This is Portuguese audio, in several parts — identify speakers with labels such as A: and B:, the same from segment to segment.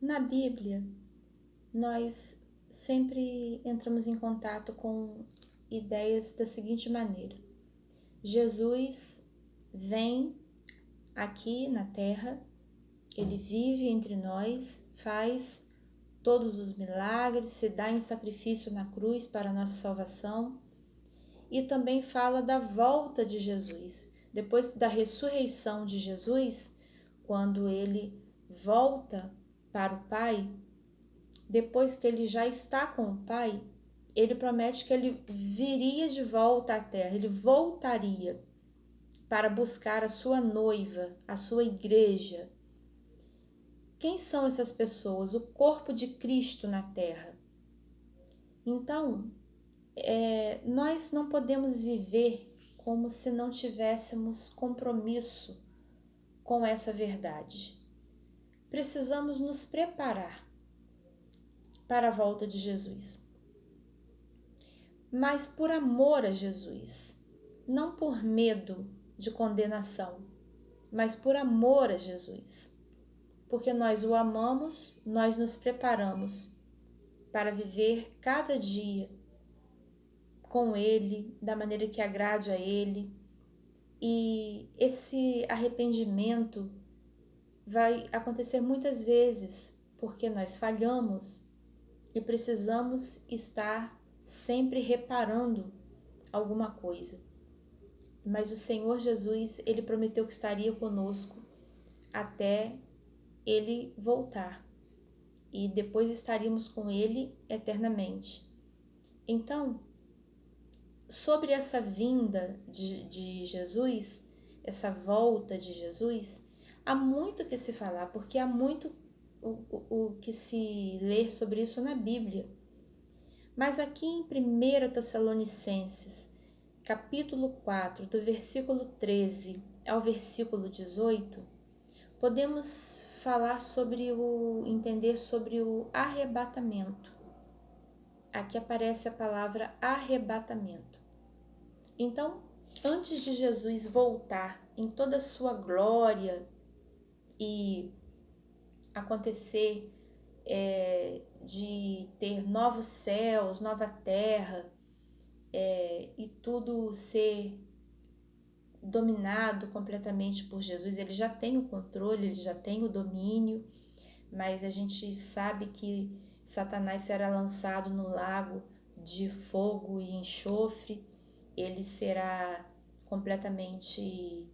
A: Na Bíblia, nós sempre entramos em contato com ideias da seguinte maneira: Jesus vem aqui na Terra, ele vive entre nós, faz todos os milagres, se dá em sacrifício na cruz para a nossa salvação, e também fala da volta de Jesus. Depois da ressurreição de Jesus, quando ele volta para o Pai, depois que ele já está com o Pai, ele promete que ele viria de volta à Terra, ele voltaria para buscar a sua noiva, a sua igreja. Quem são essas pessoas? O corpo de Cristo na Terra. Então, nós não podemos viver como se não tivéssemos compromisso com essa verdade. Precisamos nos preparar para a volta de Jesus. Mas por amor a Jesus, não por medo de condenação, mas por amor a Jesus. Porque nós o amamos, nós nos preparamos para viver cada dia com Ele, da maneira que agrade a Ele. E esse arrependimento vai acontecer muitas vezes porque nós falhamos e precisamos estar sempre reparando alguma coisa. Mas o Senhor Jesus, ele prometeu que estaria conosco até ele voltar, e depois estaríamos com ele eternamente. Então, sobre essa vinda de Jesus, essa volta de Jesus, há muito que se falar, porque há muito o que se ler sobre isso na Bíblia. Mas aqui em 1 Tessalonicenses, capítulo 4, do versículo 13 ao versículo 18, podemos falar entender sobre o arrebatamento. Aqui aparece a palavra arrebatamento. Então, antes de Jesus voltar em toda a sua glória e acontecer de ter novos céus, nova terra, e tudo ser dominado completamente por Jesus, ele já tem o controle, ele já tem o domínio, mas a gente sabe que Satanás será lançado no lago de fogo e enxofre, ele será completamente,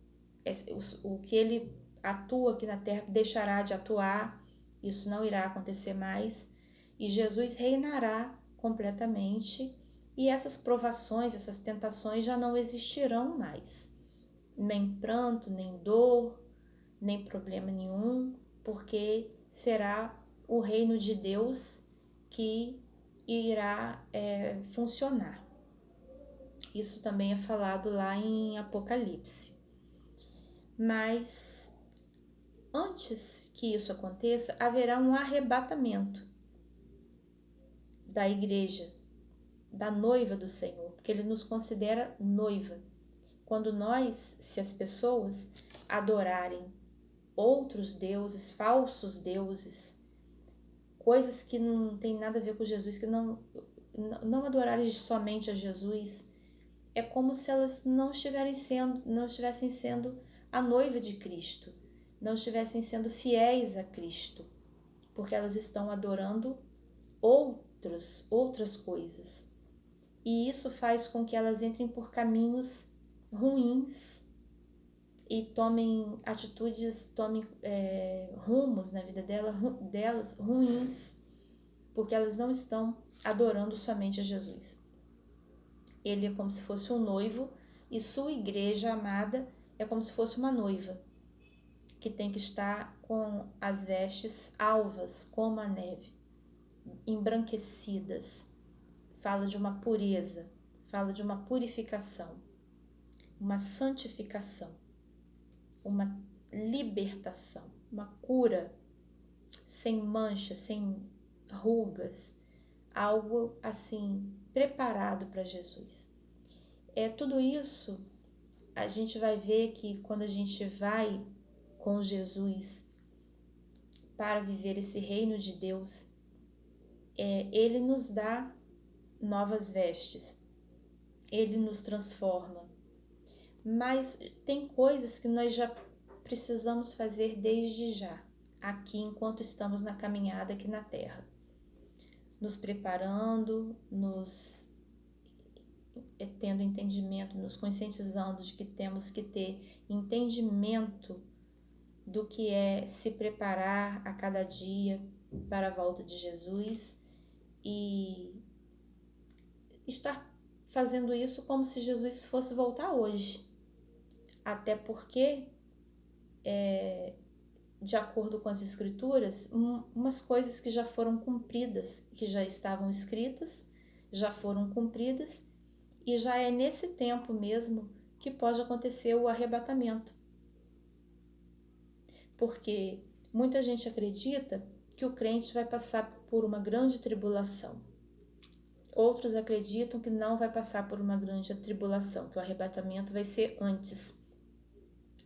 A: o que ele atua aqui na terra deixará de atuar, isso não irá acontecer mais, e Jesus reinará completamente, e essas provações, essas tentações já não existirão mais, nem pranto, nem dor, nem problema nenhum, porque será o reino de Deus que irá funcionar. Isso também é falado lá em Apocalipse. Mas antes que isso aconteça, haverá um arrebatamento da igreja, da noiva do Senhor, porque ele nos considera noiva. Quando nós, se as pessoas adorarem outros deuses, falsos deuses, coisas que não tem nada a ver com Jesus, que não adorarem somente a Jesus, é como se elas não estivessem sendo a noiva de Cristo, não estivessem sendo fiéis a Cristo, porque elas estão adorando outras coisas. E isso faz com que elas entrem por caminhos ruins e tomem atitudes, tomem rumos na vida delas ruins, porque elas não estão adorando somente a Jesus. Ele é como se fosse um noivo e sua igreja amada é como se fosse uma noiva, que tem que estar com as vestes alvas como a neve, embranquecidas. Fala de uma pureza, fala de uma purificação, uma santificação, uma libertação, uma cura, sem manchas, sem rugas, algo assim preparado para Jesus. Tudo isso a gente vai ver que quando a gente vai com Jesus para viver esse reino de Deus, Ele nos dá novas vestes, Ele nos transforma. Mas tem coisas que nós já precisamos fazer desde já, aqui enquanto estamos na caminhada aqui na Terra. Nos preparando, nos tendo entendimento, nos conscientizando de que temos que ter entendimento do que é se preparar a cada dia para a volta de Jesus e estar fazendo isso como se Jesus fosse voltar hoje. Até porque, de acordo com as Escrituras, umas coisas que já foram cumpridas, que já estavam escritas, já foram cumpridas, e já é nesse tempo mesmo que pode acontecer o arrebatamento. Porque muita gente acredita que o crente vai passar por uma grande tribulação. Outros acreditam que não vai passar por uma grande tribulação, que o arrebatamento vai ser antes.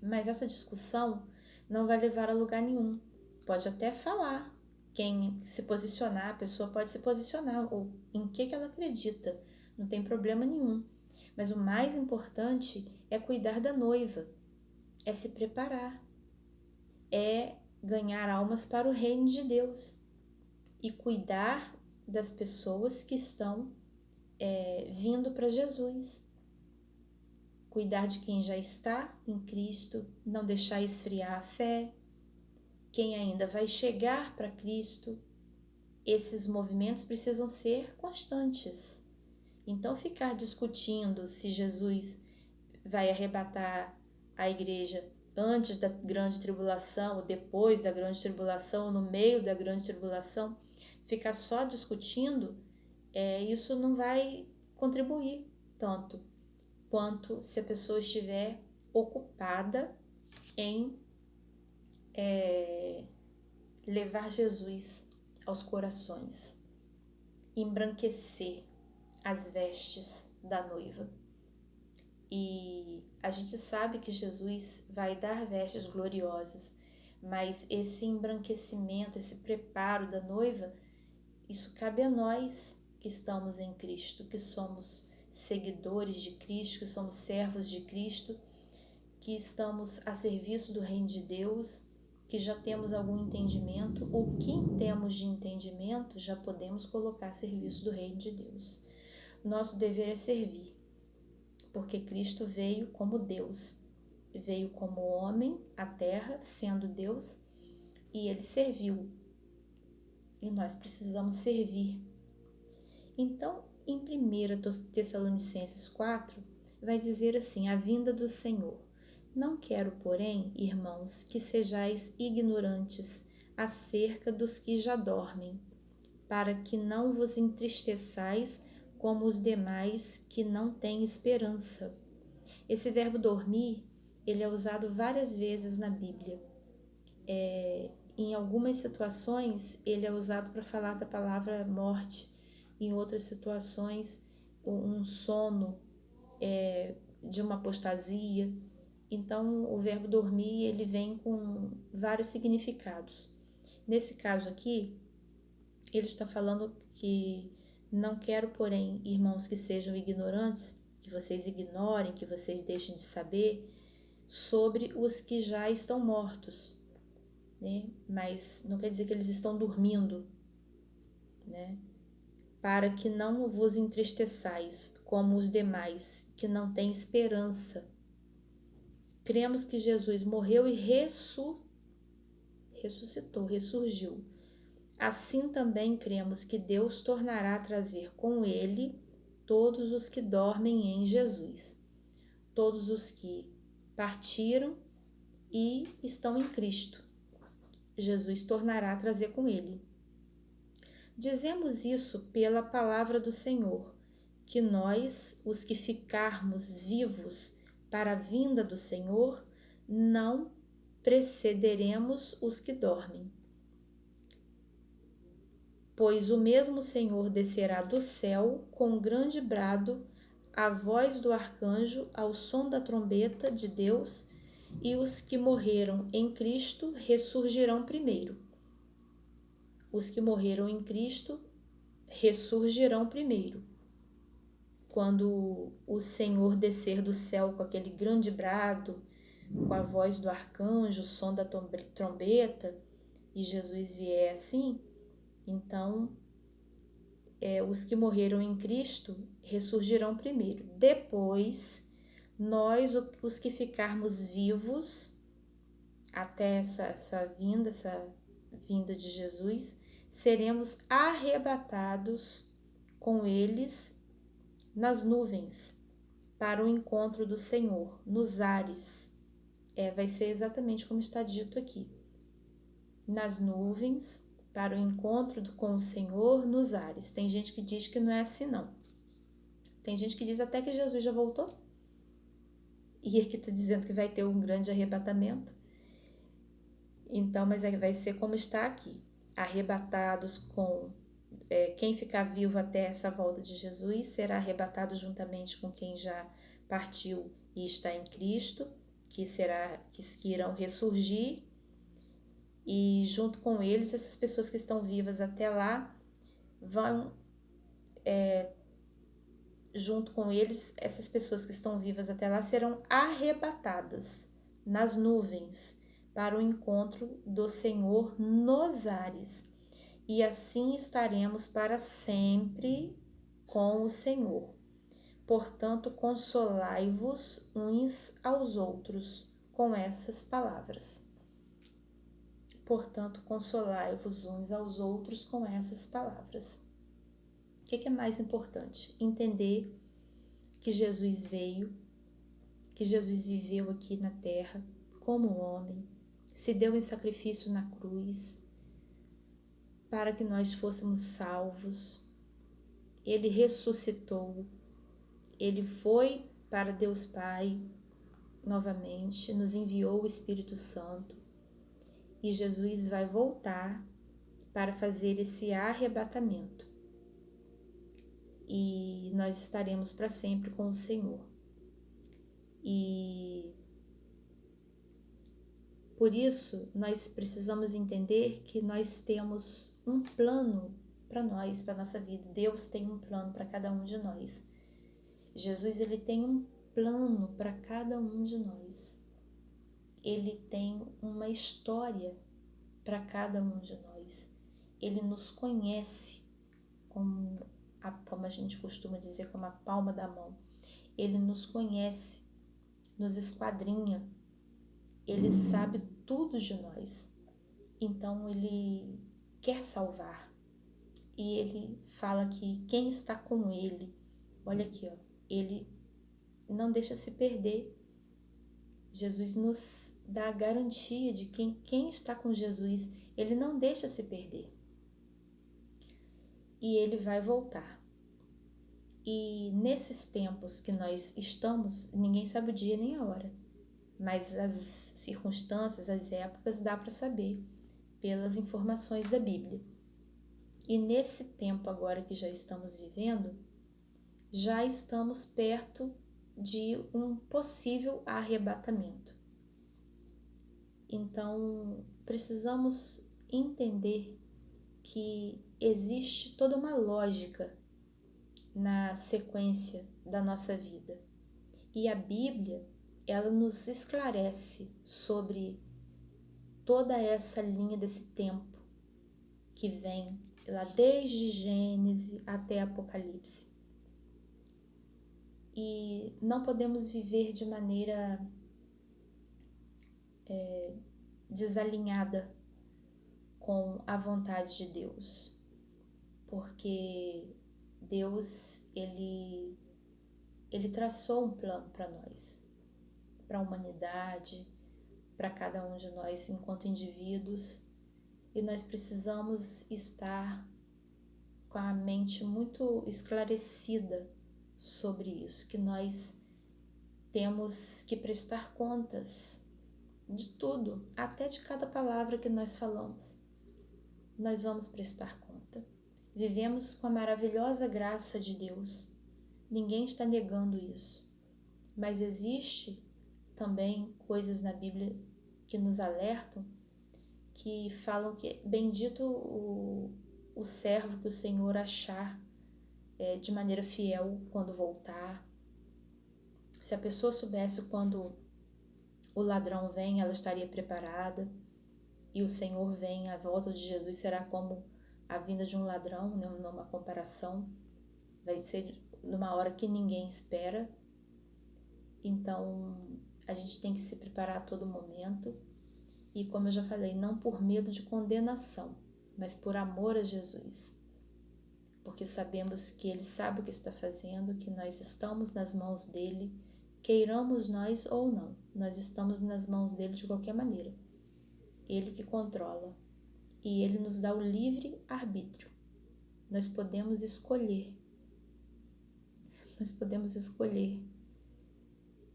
A: Mas essa discussão não vai levar a lugar nenhum. Pode até falar, quem se posicionar, a pessoa pode se posicionar, ou em que ela acredita, não tem problema nenhum. Mas o mais importante é cuidar da noiva, é se preparar, é ganhar almas para o reino de Deus e cuidar das pessoas que estão vindo para Jesus. Cuidar de quem já está em Cristo, não deixar esfriar a fé. Quem ainda vai chegar para Cristo, esses movimentos precisam ser constantes. Então, ficar discutindo se Jesus vai arrebatar a igreja antes da grande tribulação, ou depois da grande tribulação, ou no meio da grande tribulação, ficar só discutindo, isso não vai contribuir tanto quanto se a pessoa estiver ocupada em levar Jesus aos corações, embranquecer as vestes da noiva. E a gente sabe que Jesus vai dar vestes gloriosas, mas esse embranquecimento, esse preparo da noiva, isso cabe a nós que estamos em Cristo, que somos seguidores de Cristo, que somos servos de Cristo, que estamos a serviço do reino de Deus, que já temos algum entendimento, ou que temos de entendimento, já podemos colocar a serviço do reino de Deus. Nosso dever é servir, porque Cristo veio como Deus, veio como homem à terra, sendo Deus, e ele serviu. E nós precisamos servir. Então, em 1 Tessalonicenses 4, vai dizer assim: a vinda do Senhor. Não quero, porém, irmãos, que sejais ignorantes acerca dos que já dormem, para que não vos entristeçais como os demais que não têm esperança. Esse verbo dormir, ele é usado várias vezes na Bíblia. Em algumas situações, ele é usado para falar da palavra morte. Em outras situações, um sono de uma apostasia. Então, o verbo dormir, ele vem com vários significados. Nesse caso aqui, ele está falando que não quero, porém, irmãos, que sejam ignorantes, que vocês ignorem, que vocês deixem de saber sobre os que já estão mortos, né? Mas não quer dizer que eles estão dormindo, né? Para que não vos entristeçais como os demais, que não têm esperança. Cremos que Jesus morreu e ressuscitou, ressurgiu. Assim também cremos que Deus tornará a trazer com ele todos os que dormem em Jesus, todos os que partiram e estão em Cristo. Jesus tornará a trazer com ele. Dizemos isso pela palavra do Senhor, que nós, os que ficarmos vivos para a vinda do Senhor, não precederemos os que dormem. Pois o mesmo Senhor descerá do céu com grande brado, a voz do arcanjo, ao som da trombeta de Deus, e os que morreram em Cristo ressurgirão primeiro. os que morreram em Cristo ressurgirão primeiro. Quando o Senhor descer do céu com aquele grande brado, com a voz do arcanjo, o som da trombeta, e Jesus vier assim, então os que morreram em Cristo ressurgirão primeiro. Depois, nós, os que ficarmos vivos até essa vinda de Jesus, seremos arrebatados com eles nas nuvens para o encontro do Senhor, nos ares. Vai ser exatamente como está dito aqui. Nas nuvens, para o encontro com o Senhor nos ares. Tem gente que diz que não é assim, não. Tem gente que diz até que Jesus já voltou. E aqui está dizendo que vai ter um grande arrebatamento. Então, mas vai ser como está aqui. Arrebatados com... quem ficar vivo até essa volta de Jesus será arrebatado juntamente com quem já partiu e está em Cristo, que irão ressurgir. E junto com eles, essas pessoas que estão vivas até lá junto com eles, essas pessoas que estão vivas até lá serão arrebatadas nas nuvens para o encontro do Senhor nos ares. E assim estaremos para sempre com o Senhor. Portanto, consolai-vos uns aos outros com essas palavras. Portanto, consolai-vos uns aos outros com essas palavras. O que é mais importante? Entender que Jesus veio, que Jesus viveu aqui na terra como homem, se deu em sacrifício na cruz para que nós fôssemos salvos. Ele ressuscitou, ele foi para Deus Pai novamente, nos enviou o Espírito Santo e Jesus vai voltar para fazer esse arrebatamento. E nós estaremos para sempre com o Senhor. E por isso nós precisamos entender que nós temos um plano para nós, para nossa vida. Deus tem um plano para cada um de nós. Jesus, ele tem um plano para cada um de nós. Ele tem uma história para cada um de nós. Ele nos conhece como a gente costuma dizer, como a palma da mão. Ele nos conhece, nos esquadrinha, ele sabe tudo de nós. Então ele quer salvar. E ele fala que quem está com ele, olha aqui, ó, ele não deixa se perder. Jesus nos dá a garantia de quem está com Jesus, ele não deixa se perder. E ele vai voltar. E nesses tempos que nós estamos, ninguém sabe o dia nem a hora, mas as circunstâncias, as épocas, dá para saber pelas informações da Bíblia. E nesse tempo agora que já estamos vivendo, já estamos perto de um possível arrebatamento. Então, precisamos entender que existe toda uma lógica na sequência da nossa vida. E a Bíblia, ela nos esclarece sobre toda essa linha desse tempo que vem lá desde Gênesis até Apocalipse. E não podemos viver de maneira desalinhada com a vontade de Deus, porque Deus, ele traçou um plano para nós, para a humanidade, para cada um de nós enquanto indivíduos, e nós precisamos estar com a mente muito esclarecida sobre isso, que nós temos que prestar contas de tudo, até de cada palavra que nós falamos. Nós vamos prestar conta. Vivemos com a maravilhosa graça de Deus. Ninguém está negando isso. Mas existe também coisas na Bíblia que nos alertam que falam que bendito o servo que o Senhor achar de maneira fiel quando voltar. Se a pessoa soubesse quando o ladrão vem, ela estaria preparada. E o Senhor vem, a volta de Jesus será como a vinda de um ladrão, né? Numa comparação. Vai ser numa hora que ninguém espera. Então, a gente tem que se preparar a todo momento. E como eu já falei, não por medo de condenação, mas por amor a Jesus. Porque sabemos que Ele sabe o que está fazendo, que nós estamos nas mãos dEle, queiramos nós ou não, nós estamos nas mãos dEle de qualquer maneira. Ele que controla e Ele nos dá o livre arbítrio. Nós podemos escolher.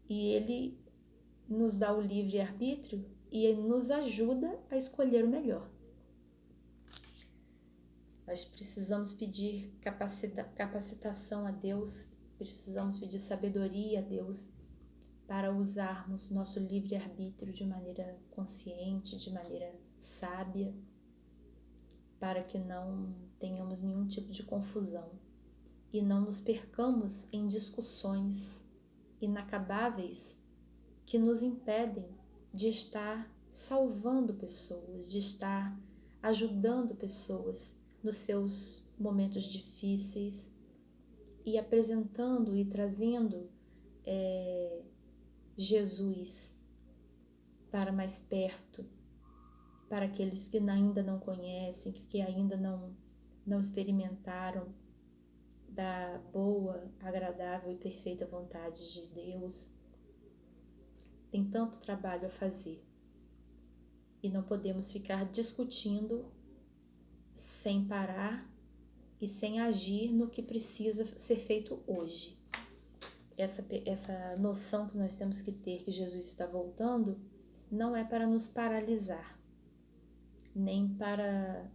A: E Ele nos dá o livre arbítrio e Ele nos ajuda a escolher o melhor. Nós precisamos pedir capacitação a Deus, precisamos pedir sabedoria a Deus para usarmos nosso livre-arbítrio de maneira consciente, de maneira sábia, para que não tenhamos nenhum tipo de confusão e não nos percamos em discussões inacabáveis que nos impedem de estar salvando pessoas, de estar ajudando pessoas nos seus momentos difíceis e apresentando e trazendo Jesus para mais perto, para aqueles que ainda não conhecem, que ainda não experimentaram da boa, agradável e perfeita vontade de Deus. Tem tanto trabalho a fazer e não podemos ficar discutindo sem parar e sem agir no que precisa ser feito hoje. Essa noção que nós temos que ter que Jesus está voltando não é para nos paralisar, nem para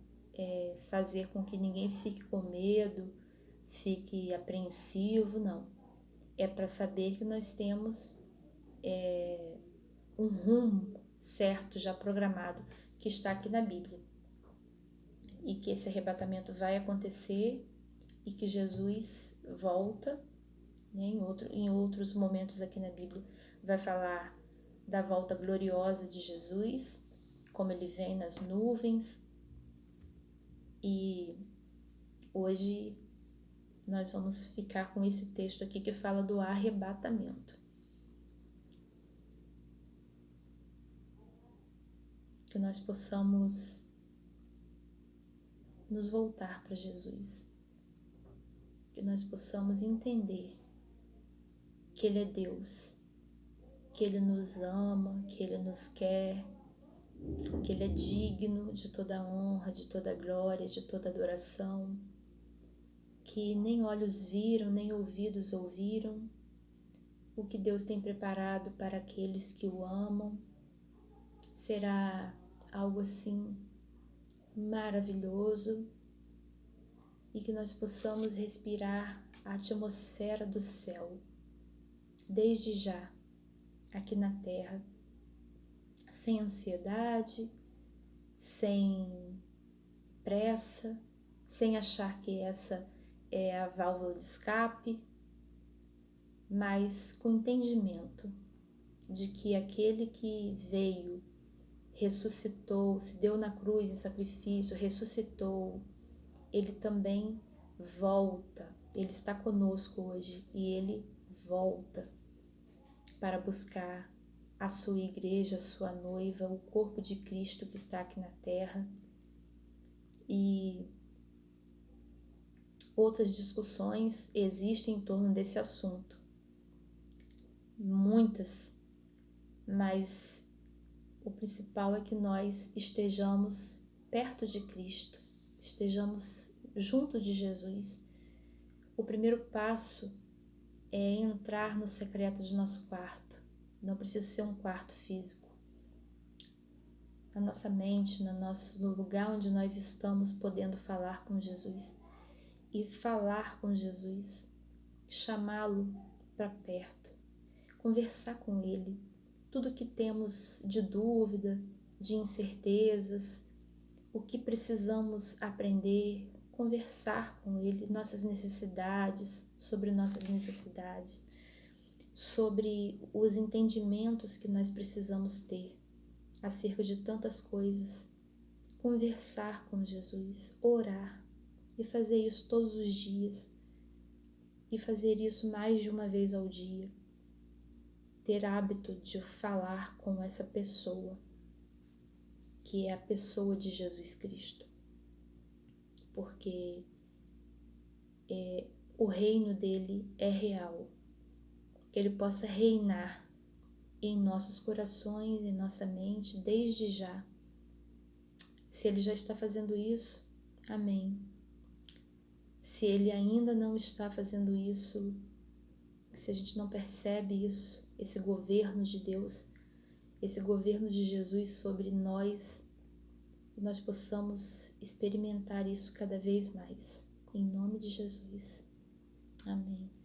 A: fazer com que ninguém fique com medo, fique apreensivo, não. É para saber que nós temos um rumo certo já programado que está aqui na Bíblia e que esse arrebatamento vai acontecer e que Jesus volta, né? Em outros momentos aqui na Bíblia vai falar da volta gloriosa de Jesus, como ele vem nas nuvens. E hoje nós vamos ficar com esse texto aqui que fala do arrebatamento. Que nós possamos nos voltar para Jesus. Que nós possamos entender que Ele é Deus, que Ele nos ama, que Ele nos quer, que Ele é digno de toda honra, de toda glória, de toda adoração, que nem olhos viram, nem ouvidos ouviram o que Deus tem preparado para aqueles que o amam. Será algo assim maravilhoso e que nós possamos respirar a atmosfera do céu desde já aqui na terra, sem ansiedade, sem pressa, sem achar que essa é a válvula de escape, mas com entendimento de que aquele que veio, ressuscitou, se deu na cruz em sacrifício, ressuscitou, ele também volta, ele está conosco hoje e ele volta para buscar a sua igreja, a sua noiva, o corpo de Cristo que está aqui na terra. E outras discussões existem em torno desse assunto, muitas, mas o principal é que nós estejamos perto de Cristo, estejamos junto de Jesus. O primeiro passo é entrar no secreto de nosso quarto. Não precisa ser um quarto físico. Na nossa mente, no lugar onde nós estamos podendo falar com Jesus. E falar com Jesus, chamá-lo para perto, conversar com Ele. Tudo que temos de dúvida, de incertezas, o que precisamos aprender, conversar com Ele, sobre nossas necessidades, sobre os entendimentos que nós precisamos ter acerca de tantas coisas, conversar com Jesus, orar e fazer isso todos os dias e fazer isso mais de uma vez ao dia. Ter hábito de falar com essa pessoa, que é a pessoa de Jesus Cristo, porque o reino dele é real, que ele possa reinar em nossos corações, em nossa mente, desde já. Se ele já está fazendo isso, amém. Se ele ainda não está fazendo isso, se a gente não percebe isso, esse governo de Deus, esse governo de Jesus sobre nós, que nós possamos experimentar isso cada vez mais. Em nome de Jesus. Amém.